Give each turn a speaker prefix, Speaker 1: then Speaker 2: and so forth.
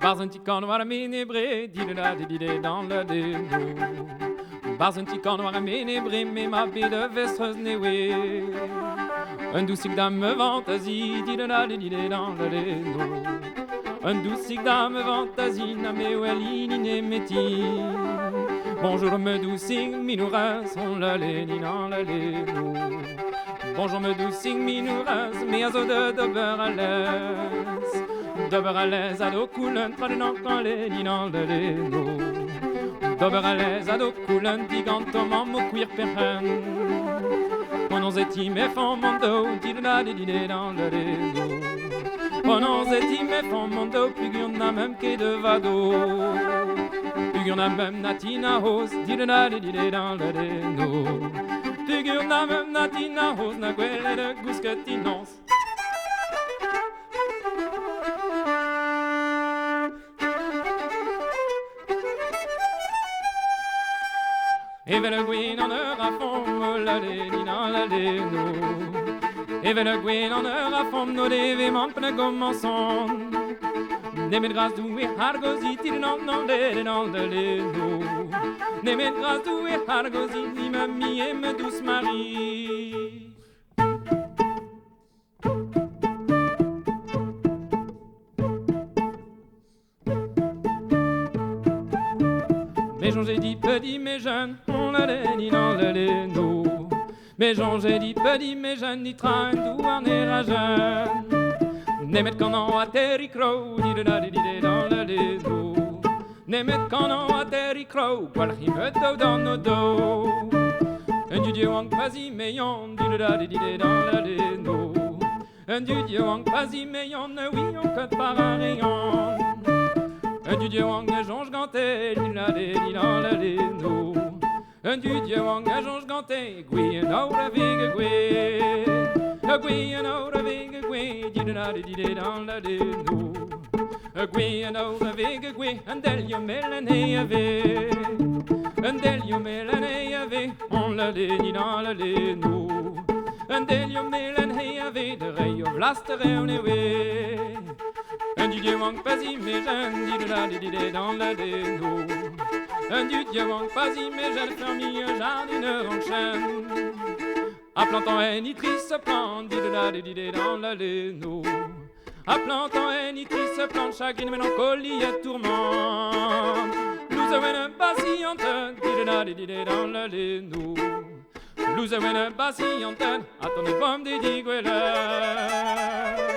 Speaker 1: Bars un petit corps noir à ménébré, dit-le-la-di-di-dé dans le déno. Bars un petit corps noir à ménébré, mais ma baie de vestreuse néoué. Un doucic dame fantaisie, dit-le-la-di-di-dé dans le déno. Un doucic dame fantaisie, na me welini ne meti. Bonjour me doucic, minouras, on la léni dans le déno. Bonjour me doucic, minouras, mais azo de beurre à l'aise. Dober à l'aise, ado coulen, tradenant quand les ninan de l'eno. Dober à l'aise, ado coulen, digantement, mo cuir perren. Ponons eti me font mon dos, dit-la didé dans le l'eno. Ponons eti me font mon dos, puis y'en a même que de vado. Puis y'en a même natina hose, dit-la didé dans le l'eno. Puis y'en a même natina hose, na gueule de gousquetinons. Et ve le gwin en heure à fond, la léni dans la léno. Et ve le gwin en heure à fond, nos dévéments p'ne commençons. N'aimez grâce d'où et hargosi, t'il n'en dans le léno. N'aimez grâce d'où et hargosi, ni mamie et me douce Marie. Mais j'en j'ai dit petit, mais jeune, on la ni dans le léno. Mais j'en j'ai dit petit, mais jeune, ni train douarner à jeune. N'aimez qu'en en atterri crow, dit de la didé dans le léno. N'aimez qu'en en atterri crow, qual rime dans nos dos. Un du dieu en quasi meillon, dit de la didé dans le léno. Un du dieu en quasi meillon, oui, on cote par un rayon. Un du dieu wang a jonge ganté, dit-la-dé, dit dans la léno. Un du dieu wang a jonge ganté, gui en aura vig gui. A gui en aura vig gui, dit-la-dé, dit dans la léno. A gui en aura vig gui, un delio melane ave. Un delio melane ave, on la dit dans la léno. Un delio melane ave, de rayo blastere on ewe. Un du dieu wang pas-y mais jeune, dit-la didé dans la déno. Un du dieu wang pas-y mais jeune, fermi un jardineur en chêne. À plantant un nitris se plante, dit-la didé dans la déno. À plantant un nitris se plante, chacune mélancolie et tourment. Nous avons un patiente, dit-la didé dans la déno. Nous avons un patiente, à ton pomme des digueuleurs.